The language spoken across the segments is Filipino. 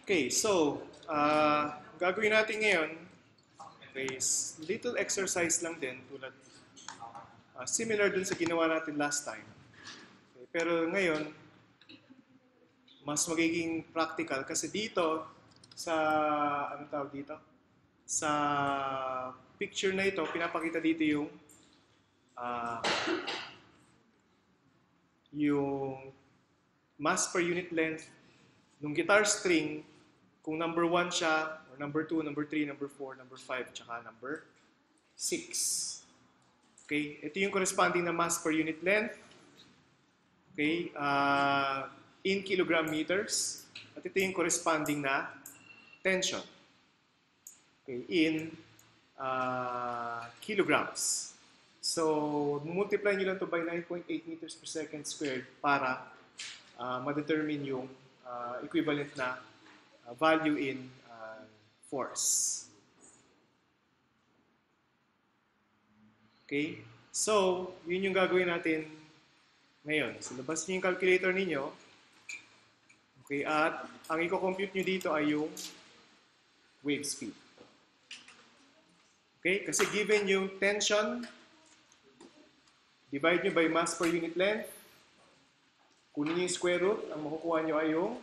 Okay, so, gagawin natin ngayon is little exercise lang din tulad similar dun sa ginawa natin last time. Okay, pero ngayon, mas magiging practical kasi dito sa ano tawag dito? Sa picture na ito, pinapakita dito ah, yung mass per unit length ng guitar string kung number 1 siya, or number 2, number 3, number 4, number 5, tsaka number 6. Okay? Ito yung corresponding na mass per unit length. Okay? In kilogram meters. At ito yung corresponding na tension. Okay? In kilograms. So, multiply nyo lang ito by 9.8 meters per second squared para ma-determine yung equivalent na value in force. Okay? So, yun yung gagawin natin ngayon. So, labas niyo yung calculator ninyo. Okay? At ang i-compute nyo dito ay yung wave speed. Okay? Kasi given yung tension, divide nyo by mass per unit length, kunin nyo yung square root, ang makukuha nyo ay yung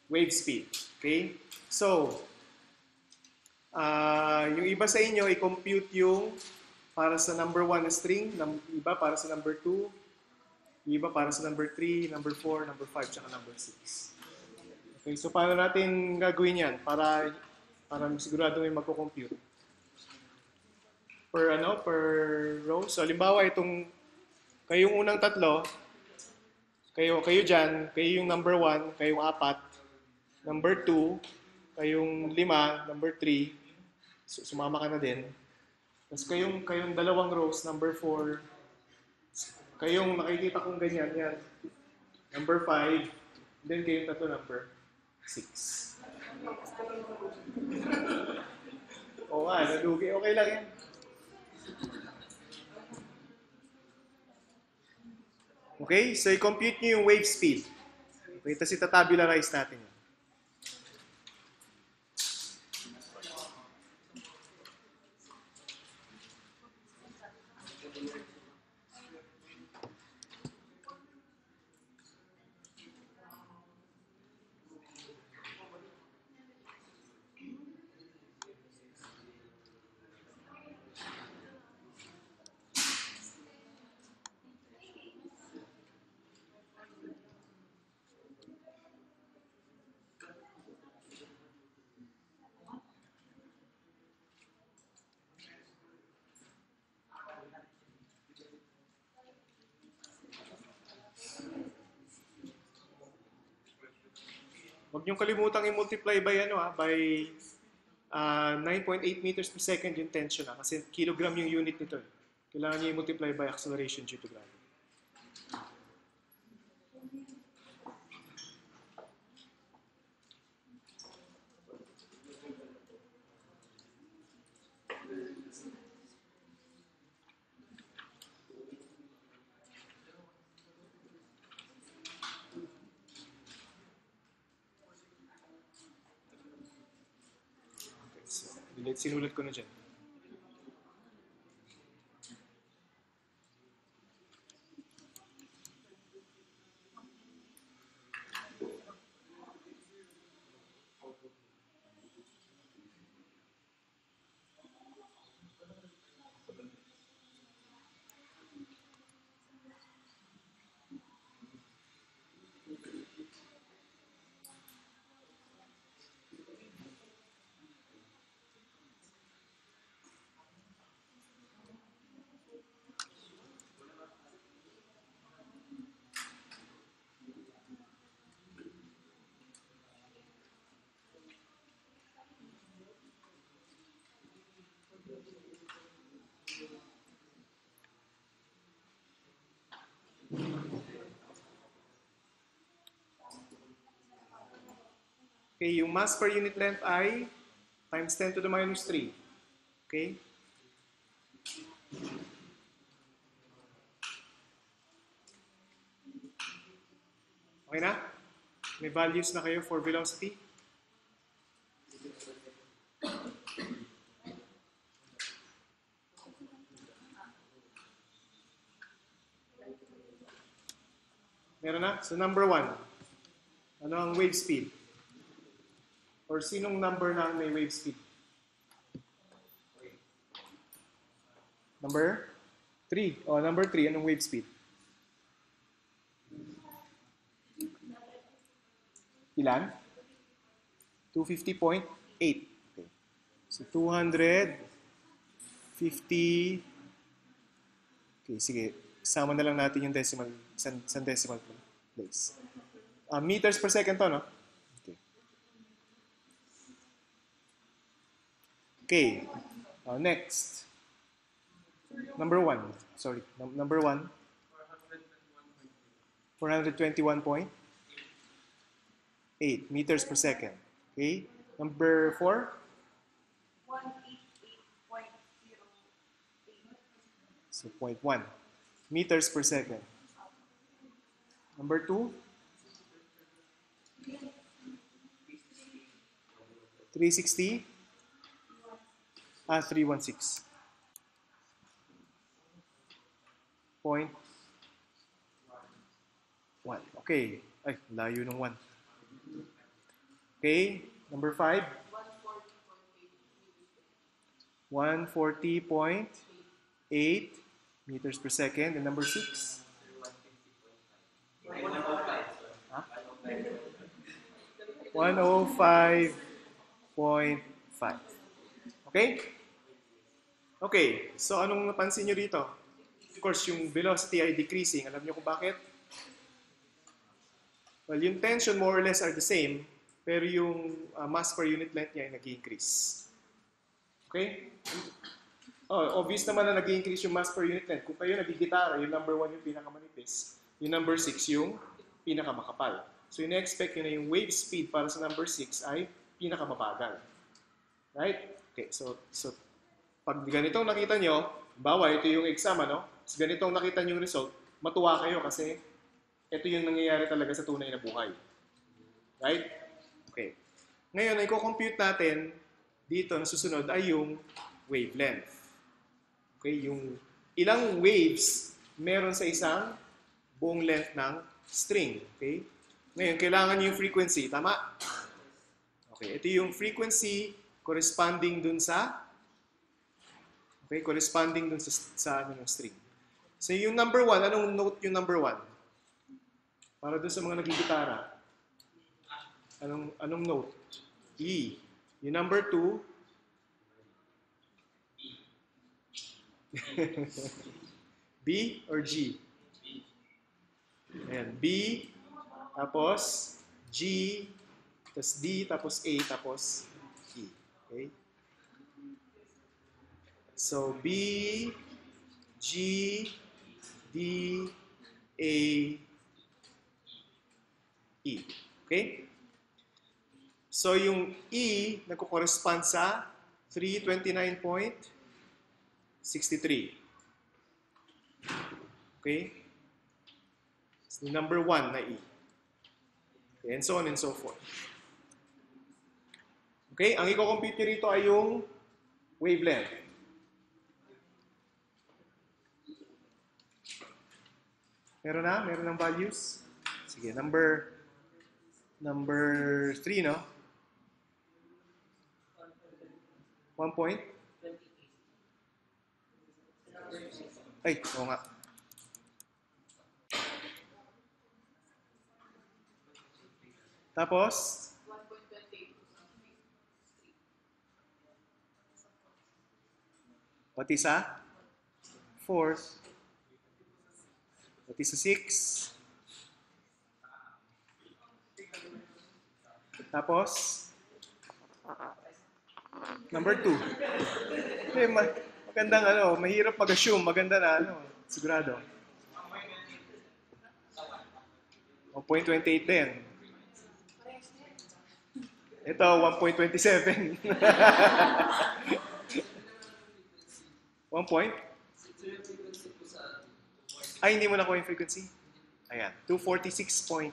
wave speed. Okay? So, yung iba sa inyo, i-compute yung para sa number 1 na string, iba para sa number 2, iba para sa number 3, number 4, number 5, tsaka number 6. Okay, so paano natin gagawin yan para sigurado may magko-compute? Per row. So, halimbawa, kayong unang tatlo, kayo dyan, kayo yung number 1, kayong 4, number 2, kayong 5, number 3, sumama ka na din. Tapos kayong dalawang rows, number 4, kayong nakikita kong ganyan, yan. Number 5, then kayong tatlo, number 6. Oo nga, nalugi. Okay lang yan. Okay, so i-compute nyo yung wave speed. Okay, tapos itatabularize natin yun. Huwag niyong kalimutang i-multiply by 9.8 meters per second yung tension kasi kilogram yung unit nito. Kailangan niyo i-multiply by acceleration due to gravity. Sinulat ko na dyan. Okay, yung mass per unit length ay times 10 to the minus 3. Okay? Okay na? May values na kayo for velocity? Meron na? So number 1. Ano ang wave speed? Or sinong number na may wave speed? Number 3. Oh, number 3. Anong wave speed? Ilan? 250.8. Okay. So 250. Okay, sige. Sama na lang natin yung decimal, isang decimal place. Meters per second to, no? Okay. Okay. Next. Number 1. Sorry. Number 1. 421.8 meters per second. Okay. Number 4. 188.08. So 0.1 meters per second. Number 2. 360. 316. 0.1. Okay. Ay, layo ng 1. Okay. Number 5. 140.8 meters per second. And number 6. 105.5. Okay? Okay. So, anong napansin nyo dito? Of course, yung velocity ay decreasing. Alam nyo kung bakit? Well, yung tension more or less are the same, pero yung mass per unit length niya ay nag-increase. Okay? Oh, obvious naman na nag-increase yung mass per unit length. Kung kayo nagigitara, yung number 1 yung pinakamanipis, yung number 6 yung pinakamakapal. So, ina-expect nyo na yung wave speed para sa number 6 ay pinakamabagal. Right? Okay, so pag ganitong nakita nyo, bawa ito yung exam, ano? So, ganitong nakita nyo yung result, matuwa kayo kasi ito yung nangyayari talaga sa tunay na buhay. Right? Okay. Ngayon, i-compute natin dito na susunod ay yung wavelength. Okay? Yung ilang waves meron sa isang buong length ng string. Okay? Ngayon, kailangan nyo yung frequency. Tama? Okay. Ito yung frequency corresponding dun sa corresponding dun sa ano ng string. So, yung number 1, anong note yung number 1? Para dun sa mga nagigitara. Anong note? E. Yung number 2, B or G? Ayan, B, tapos G, tapos D, tapos A, tapos E. Okay? So, B, G, D, A, E. Okay? So, yung E, nagko-correspond sa 329.63. Okay? It's the number 1 na E. Okay, and so on and so forth. Okay? Ang i-compute nyo rito ay yung wavelength. Meron na? Meron ng values? Sige, number 3, no? 1 point? Ay, oo nga. Tapos? 1.28. Pati sa 4th. Pati sa 6. Tapos? Number 2. Magandang ano, mahirap mag-assume. Maganda na ano, sigurado. 1.28 din. Ito, 1.27. 1 point? Ay, hindi mo nakuha yung frequency? Ayan, 246.94.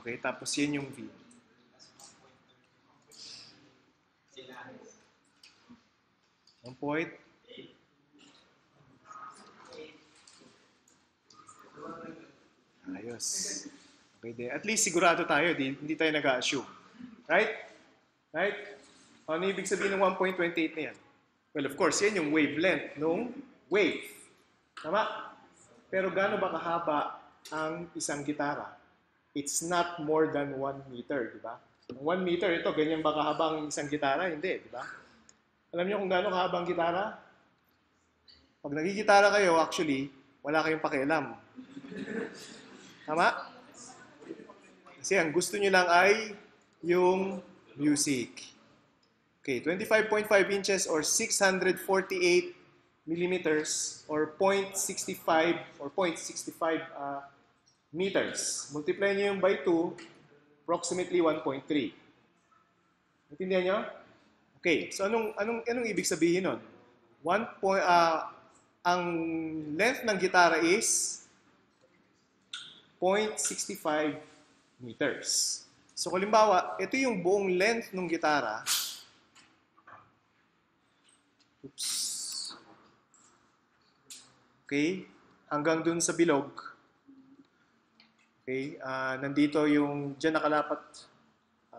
Okay, tapos yan yung V. One point. Ayos. Okay, then. At least sigurado tayo, hindi tayo nag-assume. Right? Right? Ano ibig sabihin ng 1.28 na yan? Well, of course, yan yung wavelength nung wave. Tama? Pero gaano ba kahaba ang isang gitara? It's not more than 1 meter, di ba? 1 meter, ito, ganyan ba kahaba ang isang gitara? Hindi, di ba? Alam niyo kung gaano kahaba ang gitara? Pag nagigitara kayo, actually, wala kayong pakialam. Tama? Kasi ang gusto niyo lang ay yung music. Okay, 25.5 inches or 648 millimeters or 0.65 or 0.65 meters. Multiply niyo yung by 2, approximately 1.3. Naintindihan niyo? Okay, so anong ibig sabihin nun? Ang length ng gitara is 0.65 meters. So, halimbawa, ito yung buong length ng gitara. Oops. Okay, hanggang dun sa bilog. Okay, nandito yung, dyan nakalapat,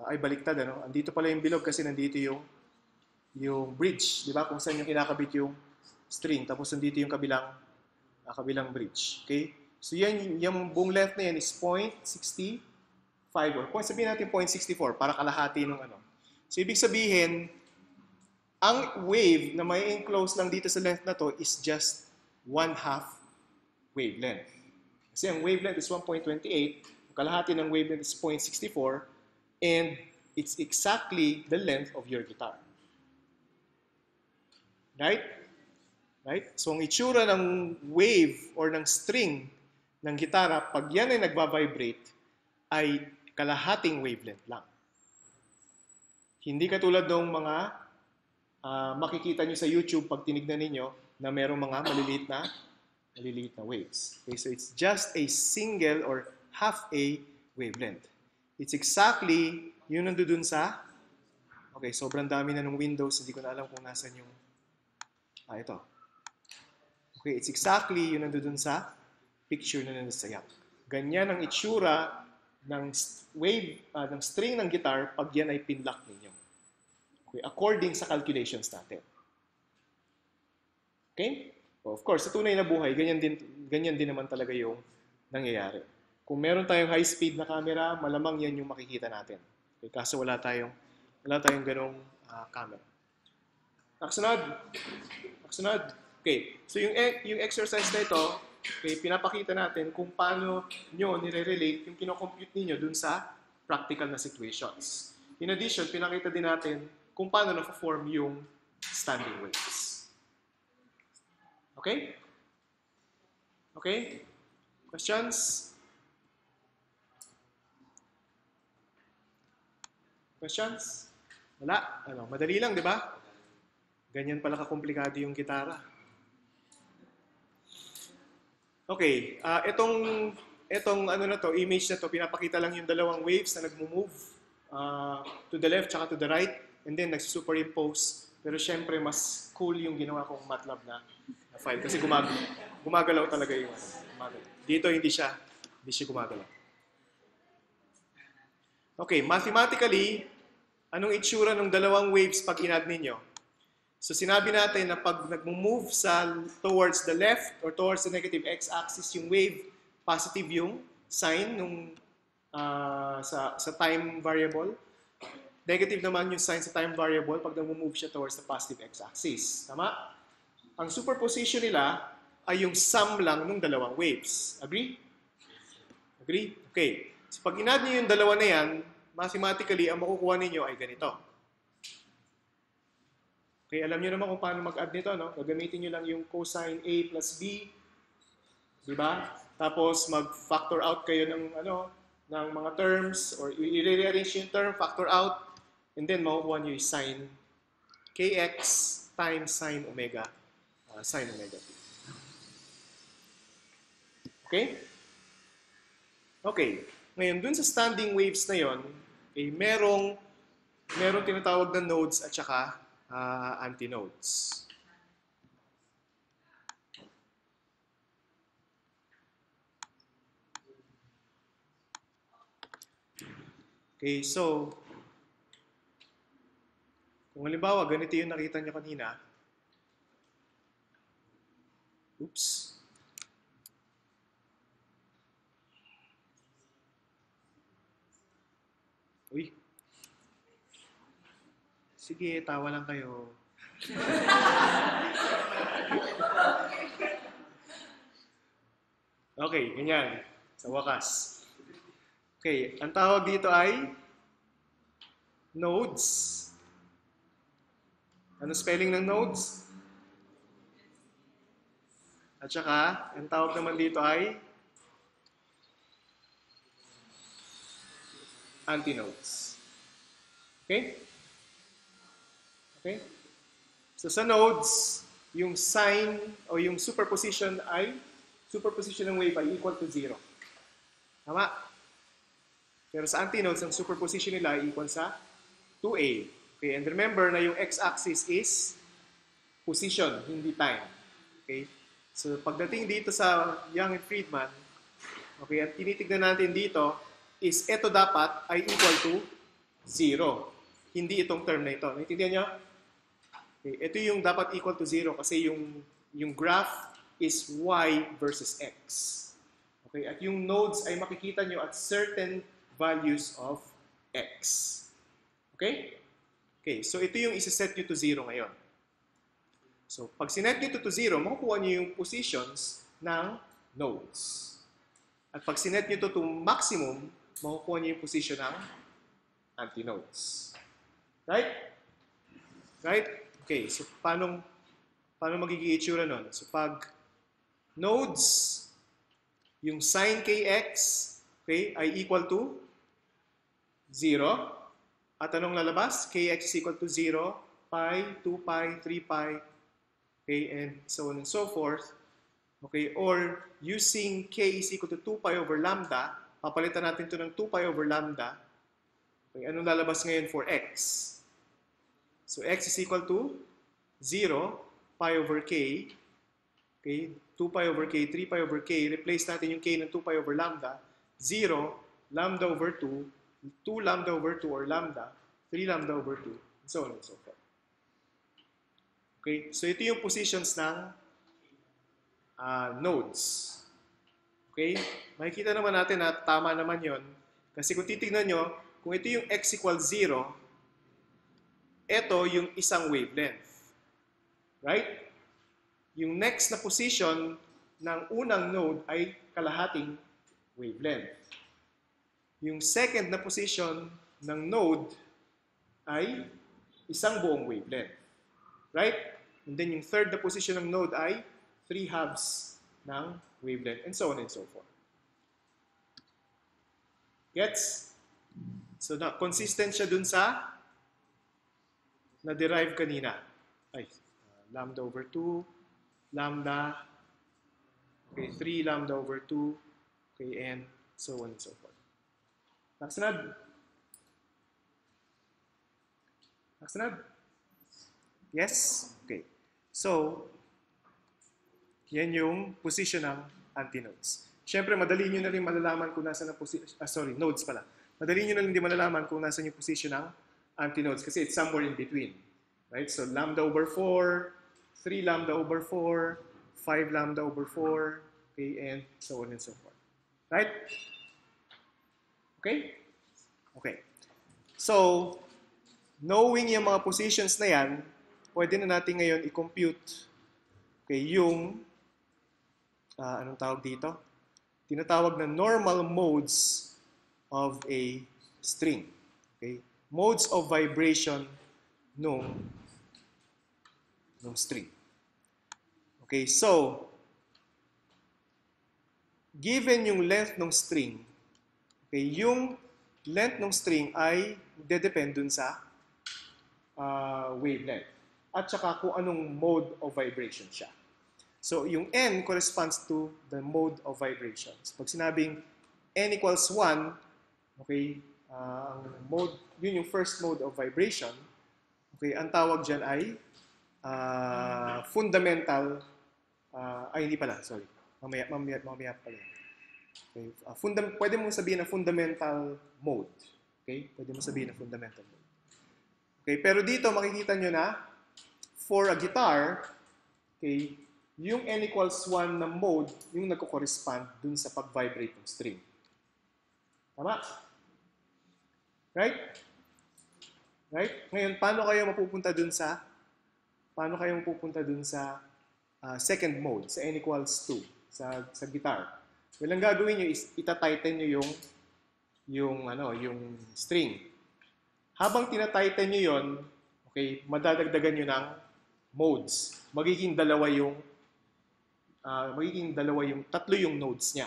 ay baliktad, ano? Andito pala yung bilog kasi nandito yung bridge, di ba? Kung saan yung kinakabit yung string, tapos nandito yung kabilang bridge. Okay? So yan, yung buong length na yan is 0.65 or sabihin natin 0.64 para kalahati ng ano. So ibig sabihin, ang wave na may enclose lang dito sa length na to is just 1/2 wavelength. Kasi ang wavelength is 1.28, ang kalahati ng wavelength is 0.64, and it's exactly the length of your guitar. Right? Right? So ang itsura ng wave or ng string ng gitara, pag yan ay nagba-vibrate, ay kalahating wavelength lang. Hindi katulad ng mga makikita nyo sa YouTube pag tinignan ninyo na merong mga maliliit na waves. Okay, so it's just a single or half a wavelength. It's exactly yun nandun sa, okay, sobrang dami na ng windows, hindi ko na alam kung nasan yung, ito. Okay, it's exactly yun nandun sa picture na nandun sa yak. Ganyan ang itsura ng wave, ng string ng guitar pag yan ay pinlock ninyo. Okay, according sa calculations natin. Okay? Well, of course, sa tunay na buhay, ganyan din naman talaga yung nangyayari. Kung meron tayong high-speed na camera, malamang yan yung makikita natin. Okay, kaso wala tayong ganong camera. Naksunod. Okay, so yung exercise na ito, okay, pinapakita natin kung paano nyo nire-relate yung kino-compute ninyo dun sa practical na situations. In addition, pinakita din natin kung paano na-form yung standing waves. Okay? Okay? Questions? Questions? Wala? Madali lang, di ba? Ganyan pala kakomplikado yung gitara. Okay, itong ano na to, image na to, pinapakita lang yung dalawang waves na nagmo-move to the left tsaka to the right, and then nagsuperimpose. Pero syempre, mas cool yung ginawa kong MATLAB na file kasi gumagalaw talaga yung gumagalaw. Dito hindi siya gumagalaw. Okay, mathematically, anong itsura ng dalawang waves pag in-add ninyo? So sinabi natin na pag nag-move towards the left or towards the negative x-axis yung wave, positive yung sign nung sa time variable. Negative naman yung sign sa time variable pag nag-move siya towards the positive x-axis. Tama? Ang superposition nila ay yung sum lang ng dalawang waves. Agree? Agree? Okay. So pag in-add niyo yung dalawa na yan, mathematically, ang makukuha ninyo ay ganito. Okay, alam niyo naman kung paano mag-add nito, no? Gagamitin niyo lang yung cosine A plus B, di ba? Tapos mag-factor out kayo ng mga terms or i-rearrange yung term, factor out, and then makukuha niyo yung sine kx times sine omega t. Okay? Okay. Ngayon, dun sa standing waves na yon, merong tinatawag na nodes at saka antinodes. Okay, so, kung halimbawa, ganito yung nakita nyo kanina. Oops. Uy. Sige, tawa lang kayo. Okay, ganyan. Sa wakas. Okay, ang tawag dito ay nodes. Ano spelling ng nodes? At saka, ang tawag naman dito ay antinodes. Okay? Okay? So sa nodes, yung sign o yung superposition ng wave ay equal to 0. Tama? Pero sa antinodes, ang superposition nila ay equal sa 2a. Okay, and remember na yung x-axis is position, hindi time. Okay? So pagdating dito sa Young and Friedman, okay, at tinitignan natin dito is ito dapat ay equal to 0. Hindi itong term na ito. Naintindihan nyo? Okay, ito yung dapat equal to 0 kasi yung graph is y versus x. Okay, at yung nodes ay makikita nyo at certain values of x. Okay? Okay, so ito yung isa-set nyo to 0 ngayon. So, pag sinet nyo to 0, makukuha nyo yung positions ng nodes. At pag sinet nyo to maximum, makukuha nyo yung position ng antinodes. Right? Right? Okay, so paano magiging itsura nun? So, pag nodes, yung sin kx, okay, ay equal to 0. At anong lalabas? Kx is equal to 0, pi, 2 pi, 3 pi, okay, and so on and so forth. Okay, or using k is equal to 2 pi over lambda, papalitan natin ito ng 2 pi over lambda. Okay, anong lalabas ngayon for x? So x is equal to 0, pi over k, okay, 2 pi over k, 3 pi over k, replace natin yung k ng 2 pi over lambda, 0, lambda over 2, 2 lambda over 2 or lambda, 3 lambda over 2, and so on and so forth. Okay, so ito yung positions ng nodes. Okay, makikita naman natin na tama naman yon. Kasi kung titignan nyo, kung ito yung x equals 0, ito yung isang wavelength. Right? Yung next na position ng unang node ay kalahating wavelength. Yung second na position ng node ay isang buong wavelength. Right? And then yung third na position ng node ay 3 halves ng wavelength, and so on and so forth. Gets? So, consistent siya dun sa na-derive kanina. Ay, lambda over 2, lambda, okay, 3 lambda over 2, okay, and so on and so forth. Nakasunod? Nakasunod? Yes? Okay. So, yan yung position ng antinodes. Siyempre, madali nyo na rin malalaman kung nasa na position, nodes pala. Madali nyo na rin din malalaman kung nasa yung position ng antinodes kasi it's somewhere in between. Right? So, lambda over 4, 3 lambda over 4, 5 lambda over 4, okay, and so on and so forth. Right? Okay? Okay. So, knowing yung mga positions na yan, pwede na natin ngayon i-compute, okay, yung anong tawag dito? Tinatawag na normal modes of a string. Okay? Modes of vibration nung string. Okay, so, given yung length ng string, okay, yung length ng string ay dedepend dun sa wavelength. At saka kung anong mode of vibration siya. So, yung n corresponds to the mode of vibrations. Pag sinabing n equals 1, okay, ang mode, yun yung first mode of vibration. Okay, ang tawag dyan ay fundamental, ay hindi pala, sorry. Mamaya pala. Okay, pwede mong sabihin na fundamental mode. Okay? Pwede mo sabihin na fundamental mode. Okay, pero dito makikita nyo na for a guitar, okay, yung n equals 1 na mode, yung nagko-correspond dun sa pag-vibrate ng string. Tama? Right? Right? Ngayon, paano kayo mapupunta dun sa second mode, sa n equals 2, sa guitar? Well, ang gagawin nyo is itatighten nyo yung string. Habang tinatighten nyo yon, okay, madadagdagan nyo ng modes. Magiging tatlo yung nodes niya.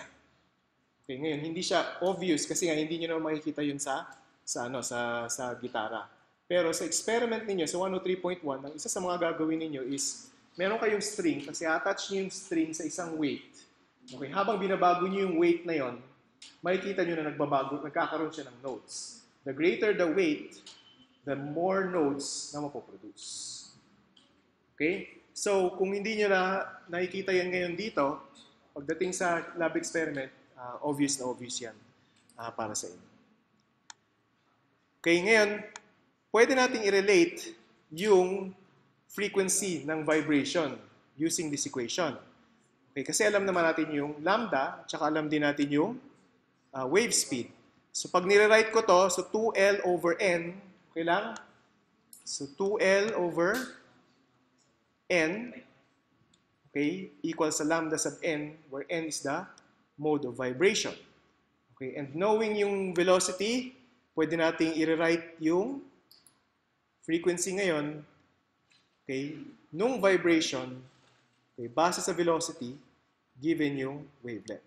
Okay, ngayon, hindi siya obvious kasi nga hindi nyo naman makikita yun sa gitara. Pero sa experiment ninyo, sa 103.1, ang isa sa mga gagawin ninyo is, meron kayong string, kasi attach nyo yung string sa isang weight. Okay, habang binabago nyo yung weight na yon, makikita nyo na nagkakaroon siya ng nodes. The greater the weight, the more nodes na mapoproduce. Okay? So, kung hindi nyo na nakikita yan ngayon dito, pagdating sa lab experiment, obvious na obvious yan para sa inyo. Okay, ngayon, pwede nating i-relate yung frequency ng vibration using this equation. Okay, kasi alam naman natin yung lambda, tsaka alam din natin yung wave speed. So, pag nire-write ko to, so 2L over N, okay lang? So, 2L over N, okay, equals sa lambda sub N, where N is the mode of vibration. Okay, and knowing yung velocity, pwede nating i-rewrite yung frequency ngayon, okay, nung vibration, okay, base sa velocity, given yung wavelength.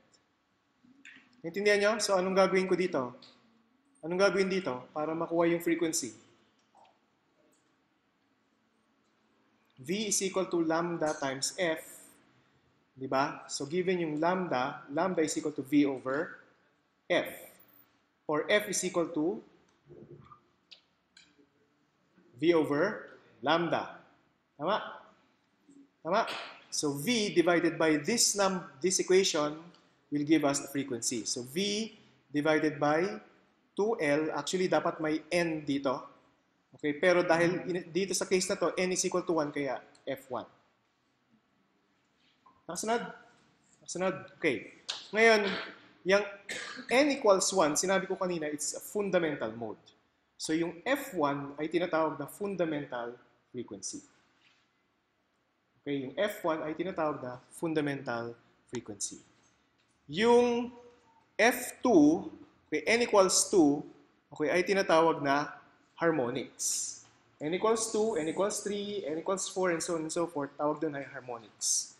Naintindihan nyo? So, anong gagawin ko dito? Anong gagawin dito para makuha yung frequency? V is equal to lambda times F. Diba? So, given yung lambda is equal to V over F. Or F is equal to V over lambda. Tama? Tama? So, V divided by this equation will give us the frequency. So, V divided by 2L, actually dapat may N dito. Okay, pero dahil dito sa case na to, N is equal to 1, kaya F1. Nakasunod? Nakasunod? Okay. Ngayon, yung N equals 1, sinabi ko kanina, it's a fundamental mode. So, yung F1 ay tinatawag na fundamental frequency. Okay, yung F1 ay tinatawag na fundamental frequency. Yung F2, okay, N equals 2, okay, ay tinatawag na harmonics. N equals 2, N equals 3, N equals 4, and so on and so forth, tawag doon ay harmonics.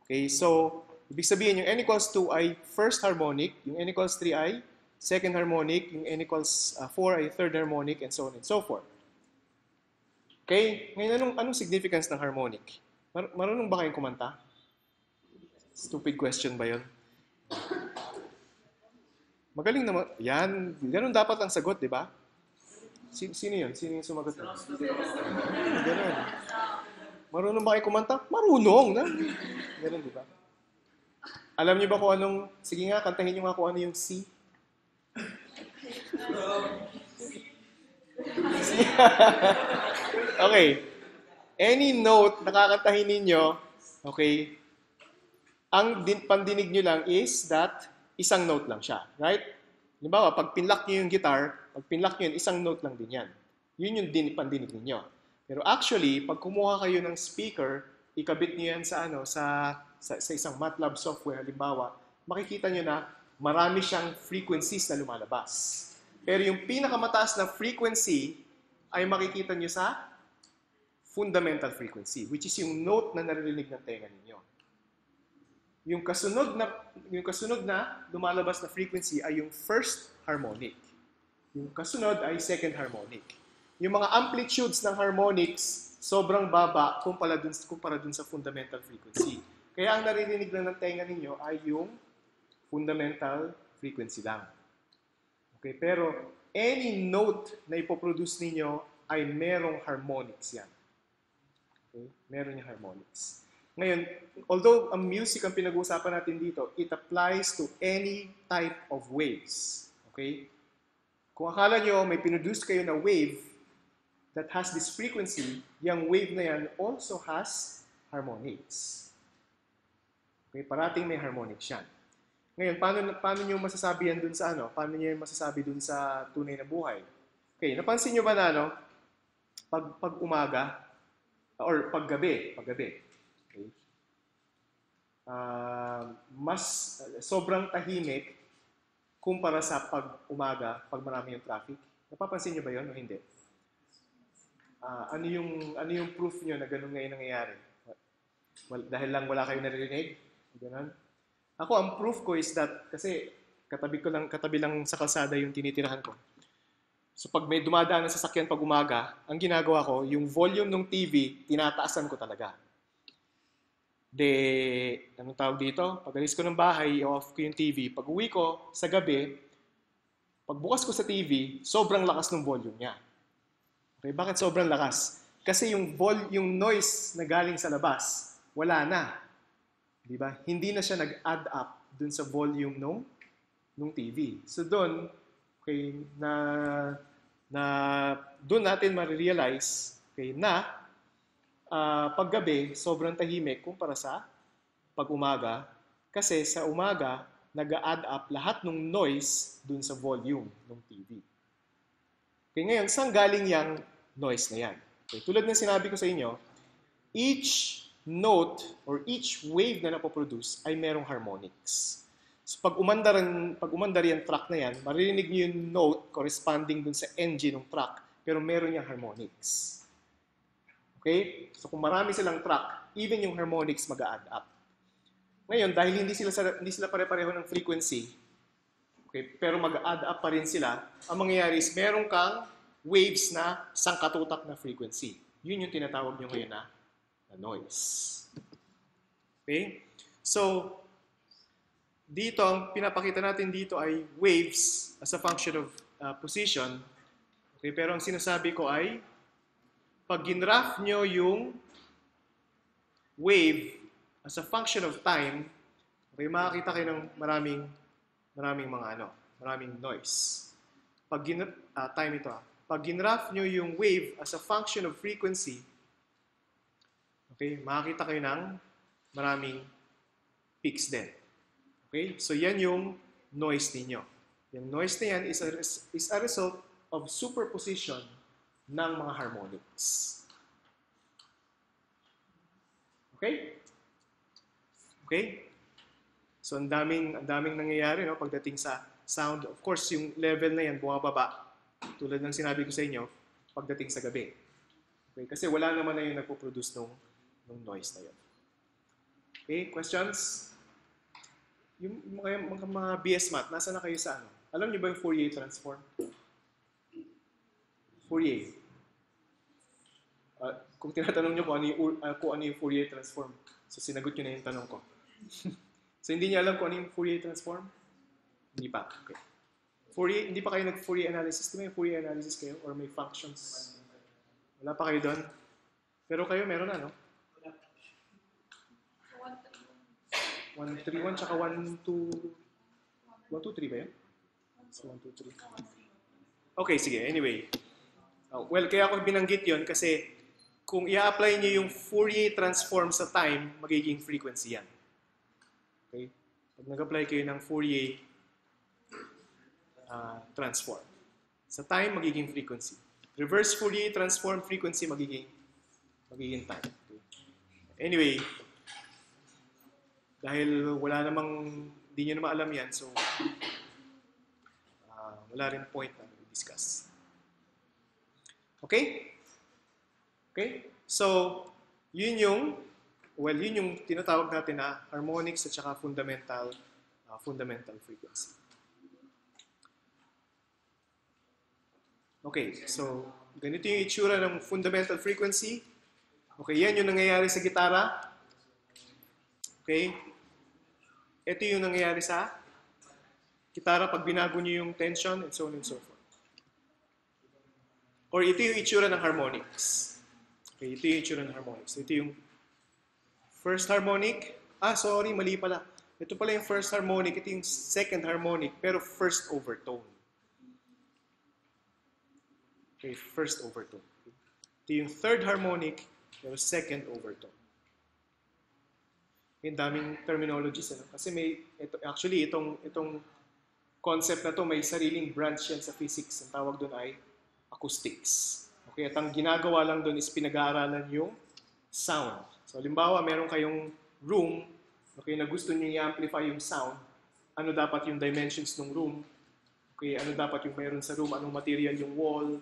Okay, so, ibig sabihin, yung N equals 2 ay first harmonic, yung N equals 3 ay second harmonic, yung N equals 4 ay third harmonic, and so on and so forth. Okay, ngayon, anong significance ng harmonic? Marunong ba kayong kumanta? Stupid question ba yun? Magaling naman. Yan, ganun dapat ang sagot, di ba? Sino yun? Sino yung sumagot? Ganun. Marunong ba kayo kumanta? Marunong na. Ganun, di ba? Alam niyo ba kung anong... Sige nga, kantahin niyo nga kung ano yung C. Okay. Any note na kakantahin ninyo, okay, ang pandinig nyo lang is that isang note lang siya. Right? Halimbawa, pag pinlock nyo yung guitar, pag pinlock nyo yun, isang note lang din yan. Yun yung pandinig ninyo. Pero actually, pag kumuha kayo ng speaker, ikabit nyo yan sa isang MATLAB software, halimbawa, makikita nyo na marami siyang frequencies na lumalabas. Pero yung pinakamataas na frequency ay makikita nyo sa fundamental frequency, which is yung note na naririnig ng tenga ninyo. Yung kasunod na lumalabas na frequency ay yung first harmonic. Yung kasunod ay second harmonic. Yung mga amplitudes ng harmonics, sobrang baba kumpara dun sa fundamental frequency. Kaya ang naririnig lang ng tenga ninyo ay yung fundamental frequency lang. Okay, pero any note na ipoproduce ninyo ay merong harmonics yan. Okay, meron yung harmonics. Ngayon, although ang music ang pinag-uusapan natin dito, it applies to any type of waves. Okay? Kung akala nyo may pinuduce kayo na wave that has this frequency, yung wave na yan also has harmonics. Okay, parating may harmonics yan. Ngayon, paano nyo masasabi yan dun sa ano? Paano nyo masasabi dun sa tunay na buhay? Okay, napansin nyo ba na ano? Pag umaga, or paggabi, okay? Sobrang tahimik kumpara sa pag-umaga, pag marami yung traffic. Napapansin nyo ba yun o hindi? Ano yung proof nyo na ganun ngayon nangyayari? Dahil lang wala kayong naririnig? Ganun? Ako, ang proof ko is that, kasi katabi lang sa kalsada yung tinitirahan ko. So pag may dumadaan na sasakyan pag umaga, ang ginagawa ko, yung volume ng TV, tinataasan ko talaga. Anong tawag dito? Pag alis ko ng bahay, i-off ko yung TV. Pag uwi ko sa gabi, pagbukas ko sa TV, sobrang lakas ng volume niya. Okay, bakit sobrang lakas? Kasi yung noise na galing sa labas, wala na. Di ba? Hindi na siya nag-add up dun sa volume nung TV. So doon, okay, doon natin ma-realize, okay, na paggabi, sobrang tahimik kumpara sa pag-umaga. Kasi sa umaga, nag-add up lahat ng noise dun sa volume ng TV. Okay, ngayon, saan galing yung noise na yan? Okay, tulad ng sinabi ko sa inyo, each note or each wave na napoproduce ay merong harmonics. So pag umandar yung track na yan, maririnig niyo yung note corresponding dun sa engine ng track, pero meron yung harmonics. Okay? So kung marami silang track, even yung harmonics mag-add up. Ngayon, dahil hindi sila pare-pareho ng frequency, okay, pero mag-add up pa rin sila, ang mangyayari is meron kang waves na sangkatutak na frequency. Yun yung tinatawag nyo ngayon na noise. Okay? So, dito, ang pinapakita natin dito ay waves as a function of position. Okay? Pero ang sinasabi ko ay, pag ginraph nyo yung wave as a function of time, okay, makakita kayo ng maraming noise. Pag ginraph nyo yung wave as a function of frequency, okay, makakita kayo ng maraming peaks din. Okay? So yan yung noise ninyo. Yung noise na yan is a result of superposition ng mga harmonics. Okay? Okay? So ang daming nangyayari, no, pagdating sa sound. Of course, yung level na yan bumababa. Tulad ng sinabi ko sa inyo, pagdating sa gabi. Okay? Kasi wala naman na yung nagpo-produce ng noise na yun. Okay? Questions? Yung mga BS Math, nasa na kayo sa ano? Alam niyo ba yung Fourier transform? Fourier. Kung tinatanong niyo kung ano yung Fourier transform, so sinagot niyo na yung tanong ko. So hindi niyo alam kung ano yung Fourier transform? Hindi pa. Okay. Hindi pa kayo nag-Fourier analysis? Di ba yung Fourier analysis kayo? Or may functions? Wala pa kayo doon? Pero kayo meron na, no? 131 tsaka 1, 2, 3 ba yun? So 1, 2, 3. Okay, sige. Anyway. Well, kaya ako binanggit yon kasi kung i-apply niyo yung Fourier transform sa time, magiging frequency yan. Okay? Pag nag-apply kayo ng Fourier transform. Sa time, magiging frequency. Reverse Fourier transform frequency, magiging time. Okay? Anyway, dahil hindi nyo naman alam yan, so wala rin point na discuss. Okay? Okay? So, yun yung tinatawag natin na harmonics at saka fundamental frequency. Okay, so ganito yung itsura ng fundamental frequency. Okay, yan yung nangyayari sa gitara. Okay? Ito yung nangyayari sa gitara pag binago nyo yung tension and so on and so forth. Or ito yung itsura ng harmonics. Okay, ito yung itsura ng harmonics. Ito yung first harmonic. Sorry, mali pala. Ito pala yung first harmonic. Ito yung second harmonic, pero first overtone. Okay, first overtone. Ito yung third harmonic, pero second overtone. Yung daming terminologies. Ano? Kasi actually, itong concept na to may sariling branch yan sa physics. Ang tawag doon ay acoustics. Okay, at ang ginagawa lang doon is pinag-aaralan yung sound. So, halimbawa, meron kayong room, okay, na gusto niyo i-amplify yung sound. Ano dapat yung dimensions ng room? Okay, ano dapat yung meron sa room? Anong material yung wall?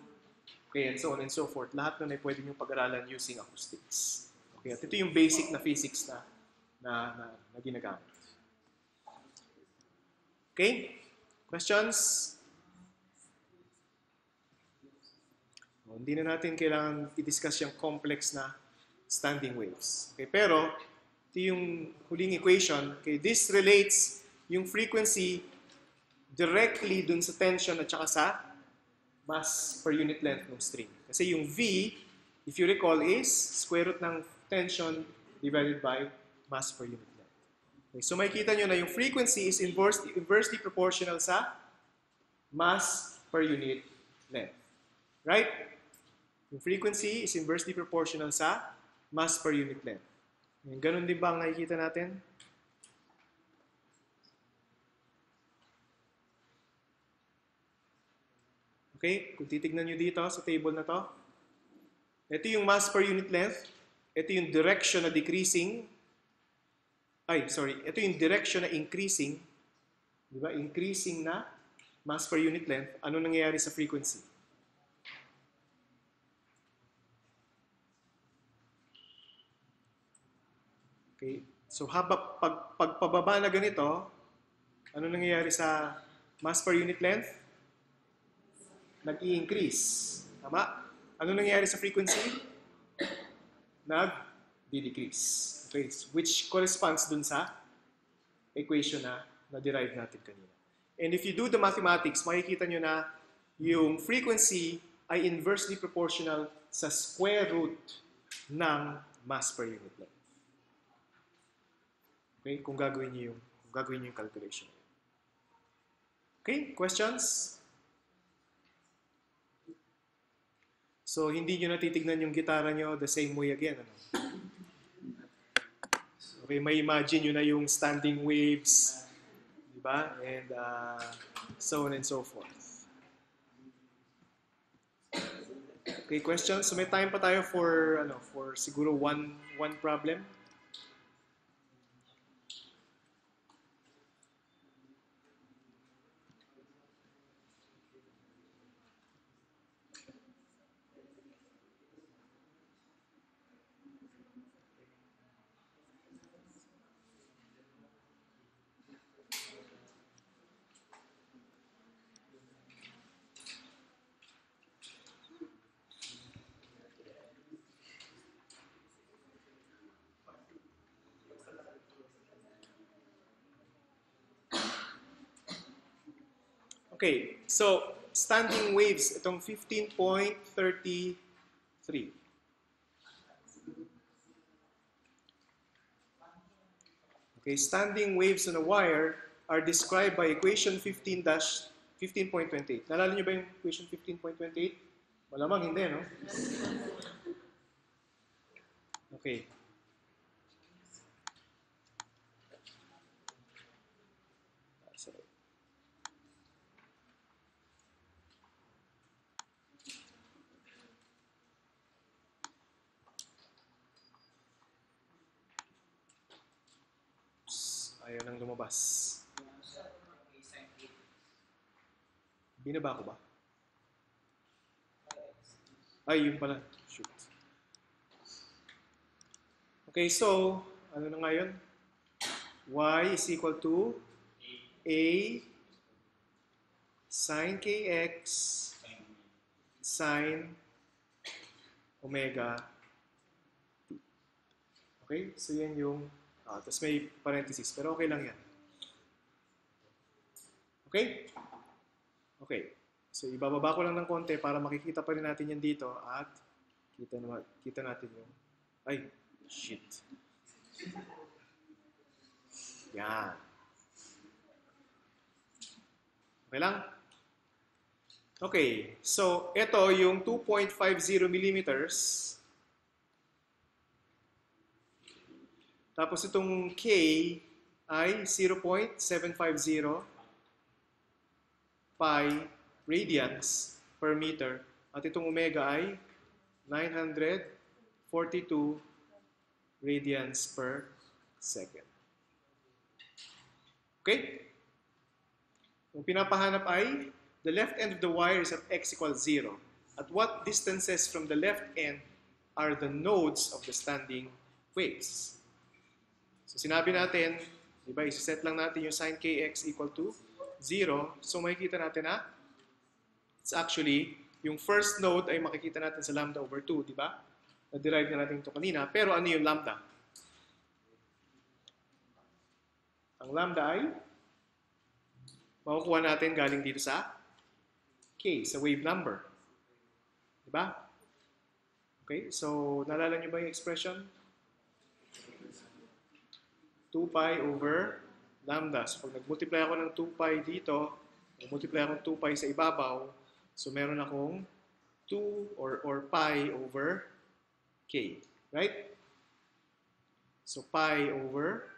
Okay, and so on and so forth. Lahat nun ay pwede nyo pag-aralan using acoustics. Okay, at ito yung basic na physics na ginagamit. Okay? Questions? Hindi na natin kailangan i-discuss yung complex na standing waves. Okay, pero ito yung huling equation. Okay, this relates yung frequency directly dun sa tension at saka sa mass per unit length ng string. Kasi yung V, if you recall, is square root ng tension divided by mass per unit length. Okay, so makikita nyo na yung frequency is inversely proportional sa mass per unit length. Right? Yung frequency is inversely proportional sa mass per unit length. Ganun din ba ang nakikita natin? Okay, kung titignan nyo dito sa table na to, ito yung mass per unit length, ito yung direction na decreasing, ito yung direction na increasing, di ba? Increasing na mass per unit length, ano nangyayari sa frequency? Okay, so pagpababa na ganito, ano nangyayari sa mass per unit length? Nag-i-increase. Tama? Ano nangyayari sa frequency? Nag-decrease. Okay, which corresponds dun sa equation na na-derive natin kanina. And if you do the mathematics, makikita nyo na yung frequency ay inversely proportional sa square root ng mass per unit length. Okay, kung gagawin nyo yung calculation. Okay, questions? So, hindi nyo natitignan yung gitara nyo the same way again. Ano? Okay, may imagine nyo na yung standing waves, di ba? And so on and so forth. Okay, questions? So, may time pa tayo for siguro one problem. Okay, so standing waves, itong 15.33. Okay, standing waves on a wire are described by equation 15.28. Nalala niyo ba yung equation 15.28? Malamang hindi, no? Okay. Ayaw nang lumabas. Binaba ko ba? Ay, yun pala. Shoot. Okay, so, ano na nga yun? Y is equal to A sin kx sin omega t. Okay, so yan yung tapos may parenthesis, pero okay lang yan. Okay? Okay. So, ibababa ko lang ng konti para makikita pa rin natin yan dito at kita natin yung shit. Yan. Okay lang? Okay, so ito yung 2.50 millimeters. Tapos itong K ay 0.750 pi radians per meter. At itong omega ay 942 radians per second. Okay? Yung pinapahanap ay the left end of the wire is at x equals 0. At what distances from the left end are the nodes of the standing waves? So sinabi natin, di ba, isa-set lang natin yung sin kx equal to 0. So makikita natin na it's actually, yung first node ay makikita natin sa lambda over 2, di ba? Na-derive na natin ito kanina. Pero ano yung lambda? Ang lambda ay makukuha natin galing dito sa K, sa wave number. Diba? Okay, so naalala nyo ba yung expression? 2 pi over lambda. So pag nag-multiply ako ng 2 pi dito, nag-multiply ako ng 2 pi sa ibabaw, so meron akong 2 or pi over K. Right? So pi over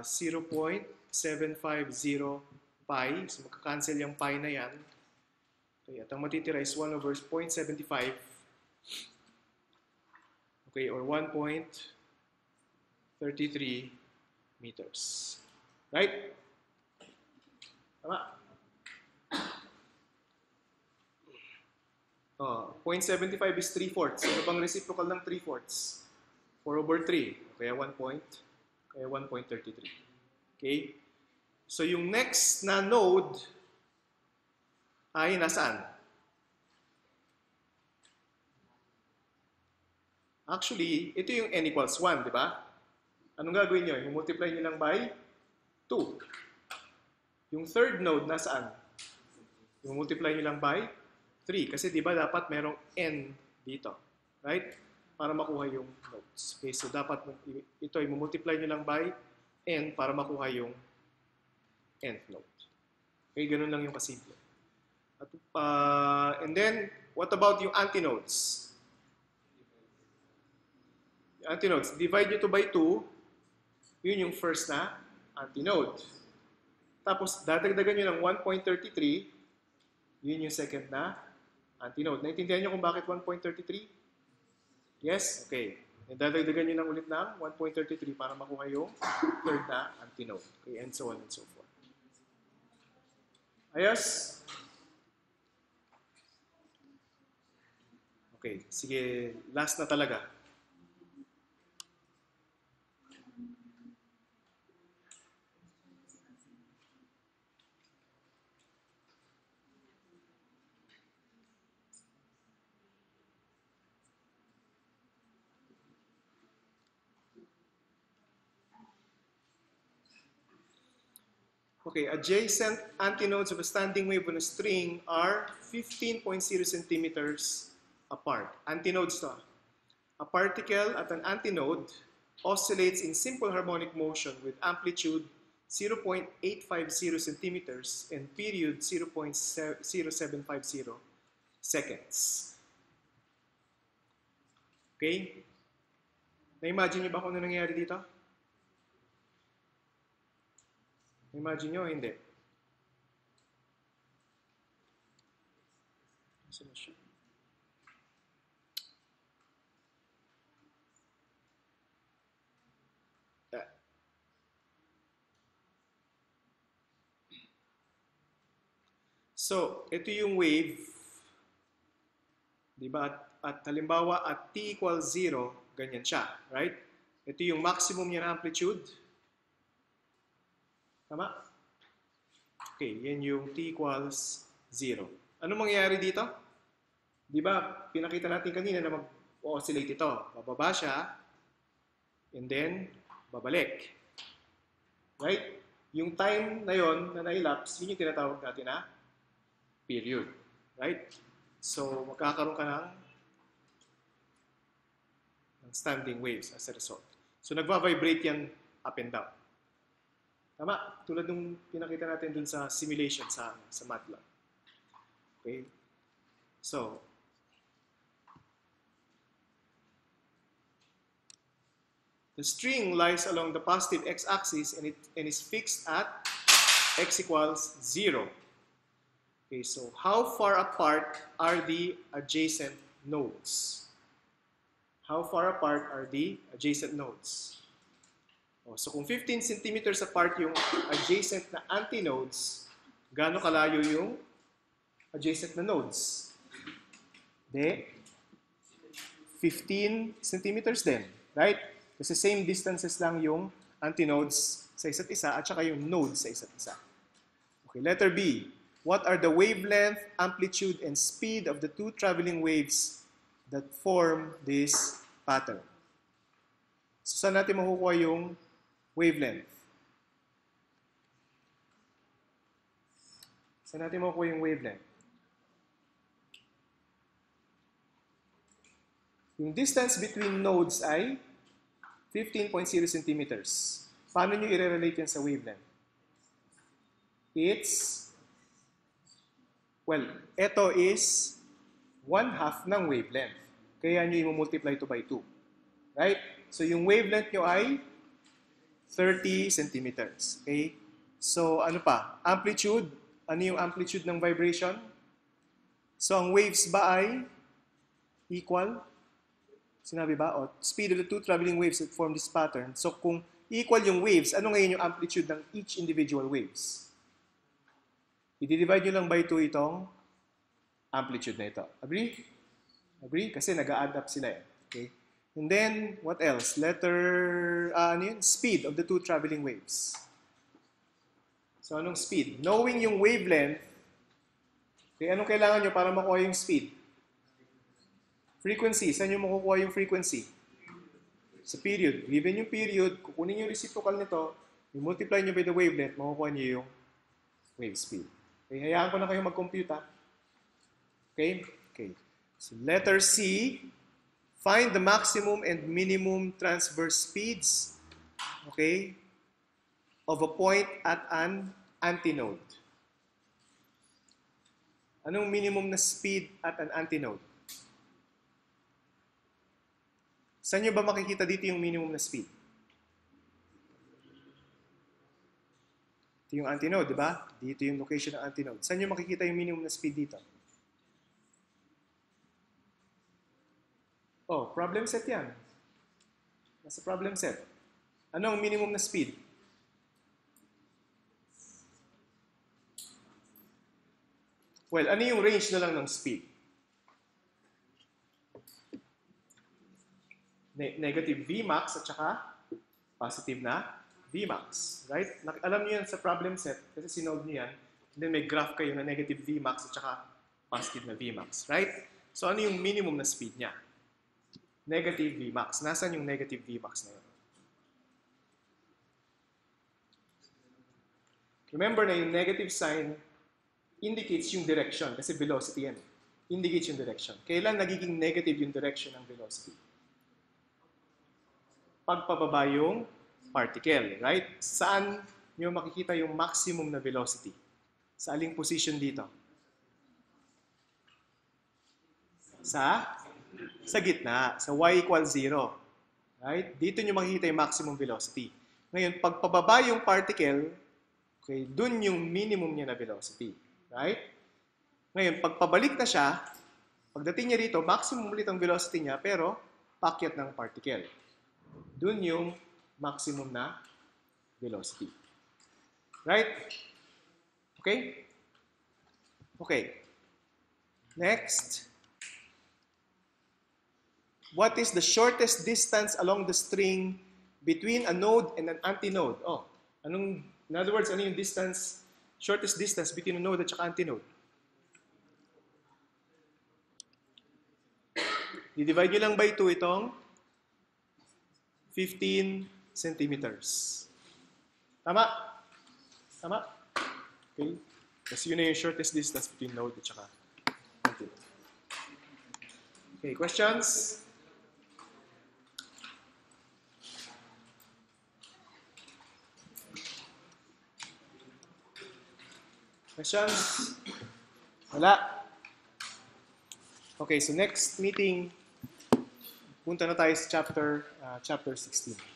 0.750 pi. So magka-cancel yung pi na yan. Okay, at ang matitira is 1 over 0.75. Okay, or 1.33 meters. Right? Tama? 0.75 is 3/4. Ano bang reciprocal ng 3/4? 4 over 3. Kaya 1.33. Okay? So yung next na node ay nasaan? Actually, ito yung n equals 1, di ba? Anong gagawin nyo? I-multiply nyo lang by 2. Yung third node nasaan? I-multiply nyo lang by 3. Kasi di ba dapat merong n dito. Right? Para makuha yung nodes. Okay, so dapat ito i-multiply nyo lang by n para makuha yung nth node. Okay, ganun lang yung kasimple. At, and then, what about yung antinodes? Yung antinodes, divide nyo to by 2, yun yung first na antinode. Tapos, dadagdagan nyo ng 1.33, yun yung second na antinode. Naintindihan nyo kung bakit 1.33? Yes? Okay. Dadagdagan nyo lang ulit ng 1.33 para makuha yung third na antinode. Okay, and so on and so forth. Ayos? Okay, sige, last na talaga. Okay, adjacent antinodes of a standing wave on a string are 15.0 centimeters apart. Antinodes to. A particle at an antinode oscillates in simple harmonic motion with amplitude 0.850 centimeters and period 0.0750 seconds. Okay? Na-imagine niyo ba kung ano nangyayari dito? Imagine nyo, hindi. Saan na siya? So, ito yung wave. Diba? At halimbawa, at t equals 0, ganyan siya. Right? Ito yung maximum niya na amplitude. Tama? Okay, yan yung t equals 0. Ano mangyayari dito? Di ba, pinakita natin kanina na mag-oscillate ito. Bababa siya, and then, babalik. Right? Yung time na yon na na-elapse, yun yung tinatawag natin na period. Right? So, magkakaroon ka ng standing waves as a result. So, nagva-vibrate yan up and down. Tama? Tulad nung pinakita natin dun sa simulation sa MATLAB. Okay? So, the string lies along the positive x-axis and is fixed at x equals 0. Okay, so how far apart are the adjacent nodes? How far apart are the adjacent nodes? Oh, so kung 15 centimeters apart yung adjacent na antinodes, gaano kalayo yung adjacent na nodes? De, 15 centimeters din, right? Kasi same distances lang yung antinodes sa isa't isa at saka yung nodes sa isa't isa. Okay, letter B. What are the wavelength, amplitude, and speed of the two traveling waves that form this pattern? So, saan natin makukuha yung wavelength? Saan natin makukuha yung wavelength? Yung distance between nodes ay 15.0 centimeters. Paano nyo i-relate yan sa wavelength? Ito is 1/2 ng wavelength. Kaya nyo i-multiply ito by 2. Right? So, yung wavelength nyo ay 30 centimeters. Okay? So, ano pa? Amplitude. Ano yung amplitude ng vibration? So, ang waves ba ay equal? Sinabi ba? O, speed of the two traveling waves that form this pattern. So, kung equal yung waves, ano ngayon yung amplitude ng each individual waves? I-divide nyo lang by 2 itong amplitude na ito. Agree? Agree? Kasi nag-a-add up sila eh. Okay? And then, what else? Ano yun? Speed of the two traveling waves. So, anong speed? Knowing yung wavelength, okay, anong kailangan nyo para makuha yung speed? Frequency. Saan nyo makukuha yung frequency? Sa period. Given yung period, kukunin yung reciprocal nito, i-multiply nyo by the wavelength, makukuha nyo yung wave speed. Okay, hayaan ko na kayo mag-compute ha. Okay? Okay. So, letter C, find the maximum and minimum transverse speeds, okay, of a point at an antinode. Anong minimum na speed at an antinode? Saan nyo ba makikita dito yung minimum na speed? Ito yung antinode, di ba? Dito yung location ng antinode. Saan nyo makikita yung minimum na speed dito? Oh, problem set yan. Nasa problem set. Ano ang minimum na speed? Well, ano yung range na lang ng speed? Negative Vmax at saka positive na Vmax, right? Alam niyo yan sa problem set kasi sinolve niyo yan. And then may graph kayo na negative Vmax at saka positive na Vmax, right? So ano yung minimum na speed niya? Negative Vmax. Nasaan yung negative Vmax na yun? Remember na yung negative sign indicates yung direction kasi velocity yan. Indicates yung direction. Kailan nagiging negative yung direction ng velocity? Pagpababa yung particle, right? Saan nyo makikita yung maximum na velocity? Sa aling position dito? Sa gitna, sa y equals 0. Right? Dito nyo makikita yung maximum velocity. Ngayon, pagpababa yung particle, okay, dun yung minimum niya na velocity. Right? Ngayon, pagpabalik na siya, pagdating niya rito, maximum ulit ang velocity niya, pero paakyat ng particle. Dun yung maximum na velocity. Right? Okay? Okay. Next. What is the shortest distance along the string between a node and an antinode? Oh, in other words, ano yung distance, shortest distance between a node at saka antinode? I-divide nyo lang by 2 itong 15 centimeters. Tama? Tama? Okay. Kasi yun na yung shortest distance between node at saka antinode. Okay, questions? Questions? Wala. Okay, so next meeting, punta na tayo sa chapter 16.